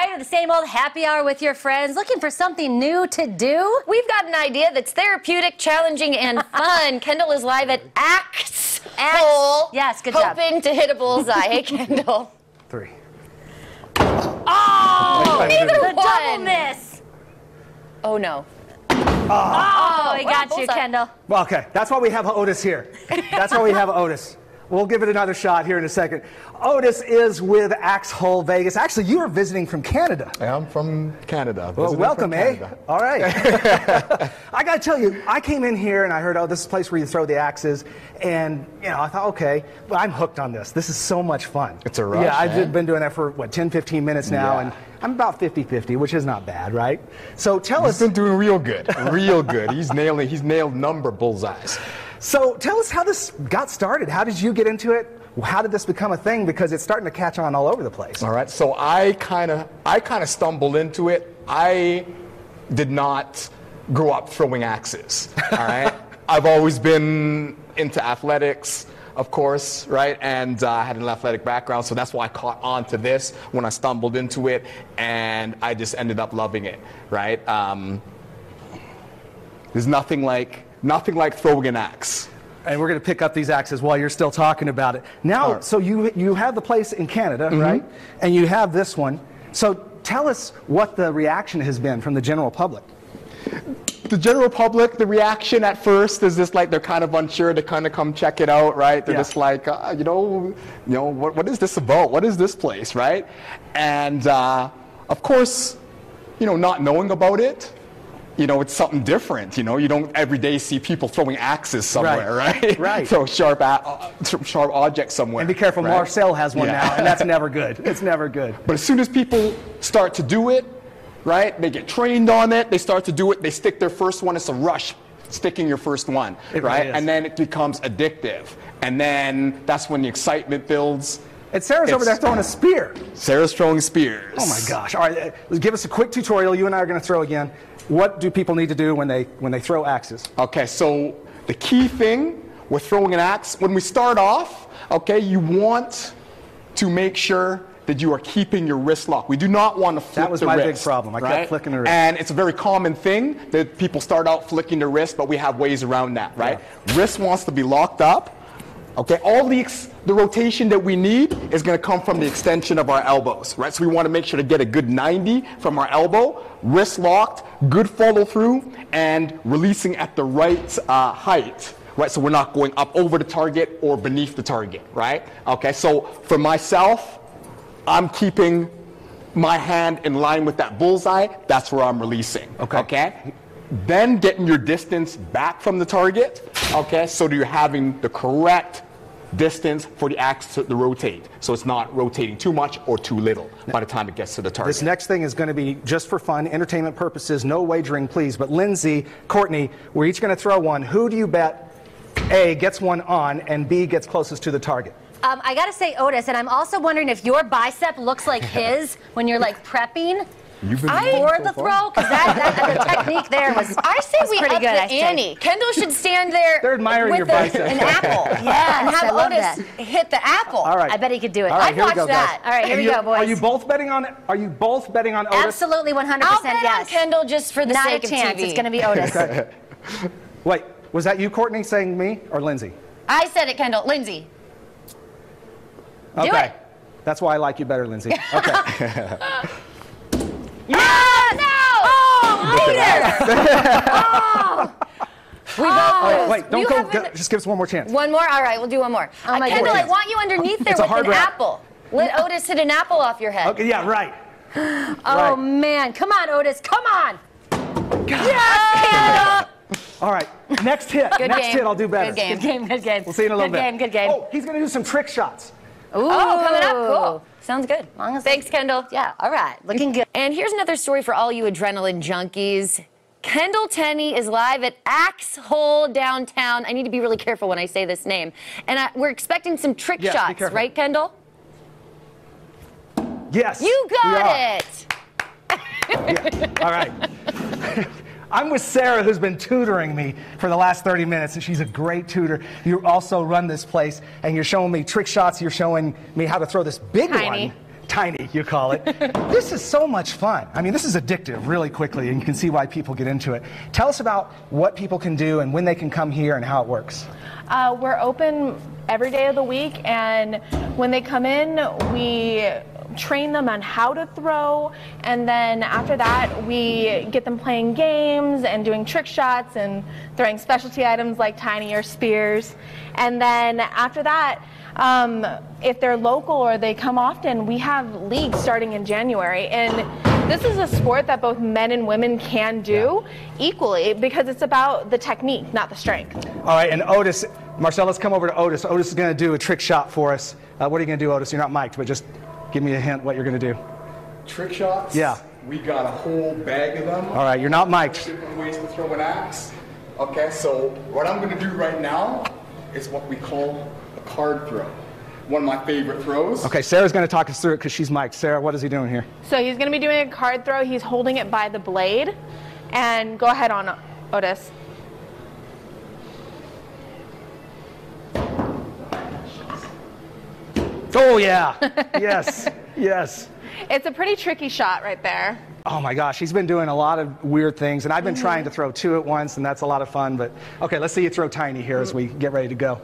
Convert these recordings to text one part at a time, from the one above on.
Tired of the same old happy hour with your friends? Looking for something new to do? We've got an idea that's therapeutic, challenging, and fun. Kendall is live at Axehole. Yes, good job. Hoping to hit a bullseye. Hey, Kendall. 3. Oh, neither The one. double miss. Oh, no. Oh, he got you, bullseye. Kendall. Well, okay, that's why we have Otis here. That's why we have Otis. We'll give it another shot here in a second. Otis is with Axehole Vegas. Actually, you are visiting from Canada. I'm from Canada. Well, welcome, eh? Canada. All right. I got to tell you, I came in here and I heard, oh, this is a place where you throw the axes. And, you know, I thought, okay, well, I'm hooked on this. This is so much fun. It's a rush, Yeah, I've man. been doing that for, what, 10, 15 minutes now. Yeah. And I'm about 50-50, which is not bad, right? So tell He's us. been doing real good. Real good. He's nailed number bullseyes. So tell us how this got started. How did you get into it? How did this become a thing? Because it's starting to catch on all over the place. All right. So I kind of stumbled into it. I did not grow up throwing axes. All right. I've always been into athletics, of course, right? And I had an athletic background, so that's why I caught on to this when I stumbled into it, and I just ended up loving it, right? There's nothing like throwing an axe. And we're going to pick up these axes while you're still talking about it. Now, Right. so you have the place in Canada, right? And you have this one. So tell us what the reaction has been from the general public. The general public, the reaction at first is just like they're kind of unsure to kind of come check it out, right? They're Yeah. just like, what is this about? What is this place, right? And of course, not knowing about it, it's something different. You don't every day see people throwing axes somewhere, right? Right. Throw sharp objects somewhere. And be careful, right? Marcel has one Yeah. now, and that's never good. It's never good. But as soon as people start to do it, right, they get trained on it, they start to do it, they stick their first one, it's a rush, sticking your first one, It right? really is. And then it becomes addictive. And then that's when the excitement builds. And Sarah's over there throwing a spear. Sarah's throwing spears. Oh my gosh. All right, give us a quick tutorial. You and I are going to throw again. What do people need to do when they throw axes? Okay, so the key thing with throwing an axe, when we start off, okay, you want to make sure that you are keeping your wrist locked. We do not want to flick the wrist. That was my big problem. I kept flicking the wrist. And it's a very common thing that people start out flicking the wrist, but we have ways around that, right? Yeah. Wrist wants to be locked up. Okay, all the rotation that we need is going to come from the extension of our elbows, right? So we want to make sure to get a good 90 from our elbow, wrist locked, good follow through, and releasing at the right height, right? So we're not going up over the target or beneath the target, right? Okay, so for myself, I'm keeping my hand in line with that bullseye. That's where I'm releasing, okay? Then getting your distance back from the target, okay, so that you're having the correct distance for the axe to rotate. So it's not rotating too much or too little by the time it gets to the target. This next thing is going to be just for fun, entertainment purposes, no wagering, please. But Lindsay, Courtney, we're each going to throw one. Who do you bet A, gets one on, and B, gets closest to the target? I got to say Otis, and I'm also wondering if your bicep looks like his when you're like prepping. You've been For the throw, because the technique there was I say we pretty up good, the I say. ante. Kendall should stand there They're admiring with your bicep. an apple. Yes, and have I love Otis that. hit the apple. All right. I bet he could do it. All right, I'd here we watch go, that. guys. All right, here we go, boys. Are you both betting on it? Are you both betting on Otis? Absolutely 100% I'll bet on yes. Kendall just for the Not sake a chance. of TV. It's going to be Otis. Wait, was that you, Courtney, saying me or Lindsay? I said it, Kendall. Lindsay. Do Okay. it. That's why I like you better, Lindsay. Okay. Ah, no! Oh, We both lose. Wait, don't You go. haven't- Just give us one more chance. One more? All right, we'll do one more. Oh my Kendall, I goodness. want you underneath there It's a with hard an rap. apple. Let Otis hit an apple off your head. Okay, yeah, right. Oh, Right. man. Come on, Otis. Come on. Yes, All right, next hit. Good next game. hit, I'll do better. Good game. Good game, good game. We'll see you in a little good bit. Game, good game. Oh, he's going to do some trick shots. Ooh. Oh, coming up. Cool. Sounds good. Long as Thanks, Kendall. Yeah, all right. Looking good. And here's another story for all you adrenaline junkies. Kendall Tenney is live at Axehole downtown. I need to be really careful when I say this name. And we're expecting some trick Yes, be shots, careful. right, Kendall? Yes. You we got are. it. Yeah. All right. I'm with Sarah, who's been tutoring me for the last 30 minutes, and she's a great tutor. You also run this place, and you're showing me trick shots. You're showing me how to throw this big Tiny. one. Tiny, you call it. This is so much fun. I mean, this is addictive really quickly, and you can see why people get into it. Tell us about what people can do and when they can come here and how it works. We're open every day of the week, and when they come in, we train them on how to throw, and then after that we get them playing games and doing trick shots and throwing specialty items like tiny or spears. And then after that, if they're local or they come often, we have leagues starting in January, and this is a sport that both men and women can do equally because it's about the technique, not the strength. All right, and Otis, Marcel, let's come over to Otis. Otis is going to do a trick shot for us. What are you going to do, Otis? You're not mic'd, but just give me a hint what you're going to do. Trick shots? Yeah. We got a whole bag of them. All right, you're not mic'd. Different ways to throw an axe. Okay, so what I'm going to do right now is what we call a card throw. One of my favorite throws. Okay, Sarah's going to talk us through it because she's mic'd. Sarah, what is he doing here? So he's going to be doing a card throw. He's holding it by the blade. And go ahead on, Otis. Oh, yeah. Yes. Yes. It's a pretty tricky shot right there. Oh, my gosh. He's been doing a lot of weird things, and I've been trying to throw two at once, and that's a lot of fun. But, okay, let's see you throw Tiny here as we get ready to go.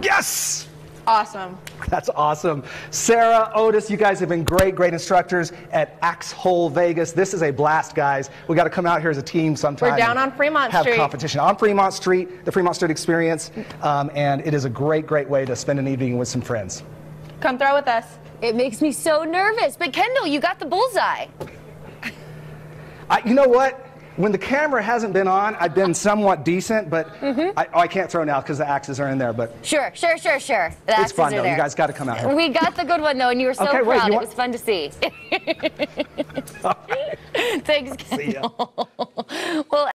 Yes! Awesome. That's awesome. Sarah, Otis, you guys have been great, great instructors at Axehole Vegas. This is a blast, guys. We got to come out here as a team sometime. We're down on Fremont Street. Have competition on Fremont Street, the Fremont Street Experience, and it is a great, great way to spend an evening with some friends. Come throw with us. It makes me so nervous. But Kendall, you got the bullseye. You know what? When the camera hasn't been on, I've been somewhat decent, but I can't throw now because the axes are in there. But Sure. The it's fun, axes are though. there. You guys got to come out here. We got the good one, though, and you were so Okay, wait, proud. you It want- was fun to see. All right. Thanks, See ya. Kendall. Well,